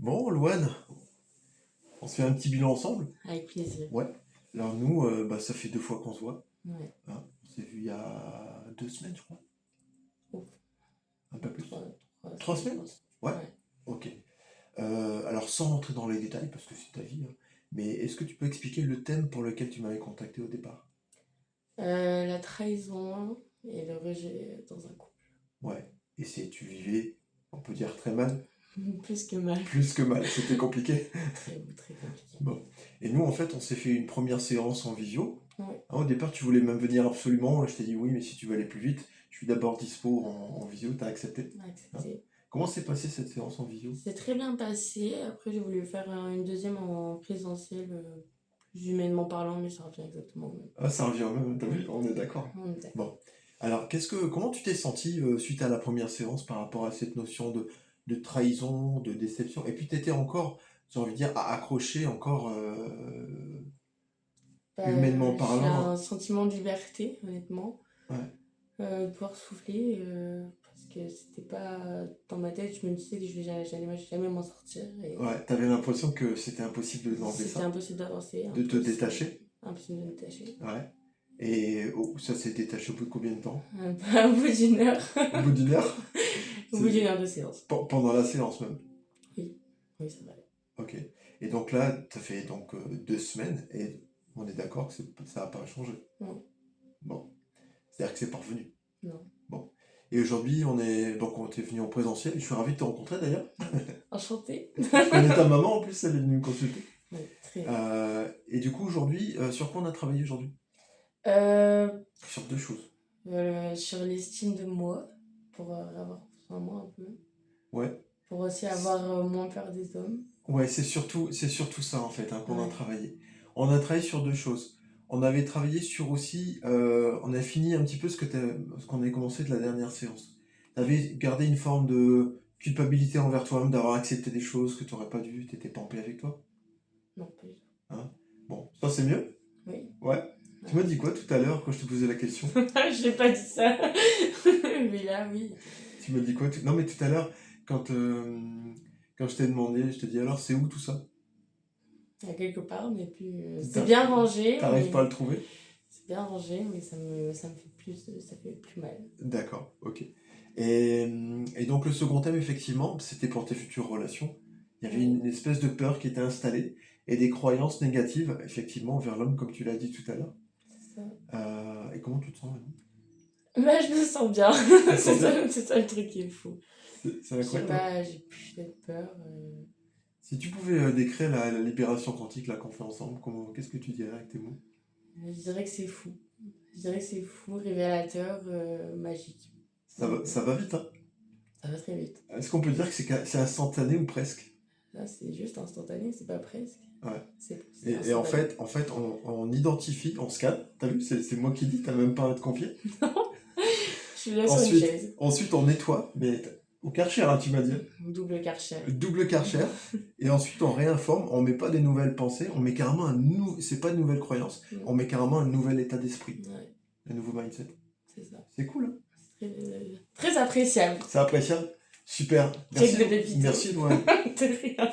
Bon, Louane, on se fait un petit bilan ensemble? Avec plaisir. Ouais. Alors nous, ça fait 2 fois qu'on se voit. Ouais. Hein. On s'est vu il y a 2 semaines, je crois. Ouf. Un peu plus. 3 semaines? Ouais. Ok. Alors sans rentrer dans les détails, parce que c'est ta vie, hein, mais est-ce que tu peux expliquer le thème pour lequel tu m'avais contacté au départ? La trahison et le rejet dans un couple. Ouais. Et tu vivais, on peut dire très mal? Plus que mal. Plus que mal, c'était compliqué. Très compliqué. Bon. Et nous, en fait, on s'est fait une première séance en visio. Ouais. Hein, au départ, tu voulais même venir absolument. Je t'ai dit oui, mais si tu veux aller plus vite, je suis d'abord dispo en visio. T'as accepté? Accepté. Comment s'est passée cette séance en visio? C'est très bien passé. Après, j'ai voulu faire une deuxième en présentiel, plus humainement parlant, mais ça revient exactement au même. Ah, ça revient au même, t'as vu, on est d'accord. On est d'accord. Bon. Alors, comment tu t'es senti suite à la première séance par rapport à cette notion de trahison, de déception? Et puis, t'étais encore, j'ai envie de dire, accroché encore humainement J'ai parlant. un sentiment de liberté, honnêtement. Ouais. De pouvoir souffler, parce que c'était pas dans ma tête, je me disais que j'allais jamais m'en sortir. Et Ouais, t'avais l'impression que c'était impossible d'enlever c'était ça, impossible d'avancer, de te détacher. impossible de me détacher. Ouais. Et ça s'est détaché au bout de combien de temps? Au bout d'une heure. Au bout d'une heure? Au bout d'une heure de séance. Pendant la séance même? Oui, ça va. Ok. Et donc là, t'as fait donc 2 semaines et on est d'accord que ça n'a pas changé? Non. Bon. C'est-à-dire que c'est pas revenu? Non. Bon. Et aujourd'hui, on est venu en présentiel. Je suis ravi de te rencontrer d'ailleurs. Enchantée. Je connais ta maman en plus, elle est venue me consulter. Ouais, très Et du coup, aujourd'hui, sur quoi on a travaillé aujourd'hui? bien. Sur 2 choses. Sur l'estime de moi, pour avoir confiance en moi un peu. Ouais. Pour aussi avoir moins peur des hommes. Ouais, c'est surtout ça en fait, hein, qu'on a Ouais. travaillé. On a travaillé sur 2 choses. On avait travaillé sur aussi, on a fini un petit peu ce qu'on avait commencé de la dernière séance. Tu avais gardé une forme de culpabilité envers toi-même d'avoir accepté des choses que tu n'aurais pas dû, tu n'étais pas en paix avec toi. Non, pas du tout. Hein? Bon, ça c'est mieux? Oui. Ouais. Tu m'as dit quoi tout à l'heure quand je te posais la question? Je n'ai pas dit ça. Mais là, oui. Tu m'as dit quoi? Non mais tout à l'heure, quand je t'ai demandé, je te dis alors c'est où tout ça? Il y a quelque part, mais plus. T'as- C'est bien rangé. T'arrives mais- pas à le trouver? C'est bien rangé, mais ça fait plus mal. D'accord, ok. Et donc le second thème, effectivement, c'était pour tes futures relations. Il y avait une espèce de peur qui était installée et des croyances négatives, effectivement, envers l'homme, comme tu l'as dit tout à l'heure. C'est ça. Et comment tu te sens maintenant? Bah, je me sens bien. te sens C'est ça le truc qui est fou. C'est Je sais incroyable. pas, j'ai plus cette peur. Si tu pouvais décrire la libération quantique là qu'on fait ensemble, qu'est-ce que tu dirais avec tes mots? Je dirais que c'est fou. Je dirais que c'est fou, révélateur, magique. Ça va vite, hein? Ça va très vite. Est-ce qu'on peut dire que c'est instantané ou presque? Là, c'est juste instantané, c'est pas presque. Ouais. C'est Et en instantané. fait, on identifie, on scanne, t'as vu, c'est moi qui dis, t'as même pas à te confier. Je suis là sur une chaise. Ensuite, on nettoie, mais au Karcher, hein, tu m'as dit. Double Karcher. Double Karcher. Et ensuite, on réinforme, on met pas des nouvelles pensées, on met carrément c'est pas une nouvelle croyance, on met carrément un nouvel état d'esprit, Ouais, un nouveau mindset. c'est ça. C'est cool, hein? C'est très appréciable. C'est appréciable. Super. Check de pépito. Merci, Loin. De rien.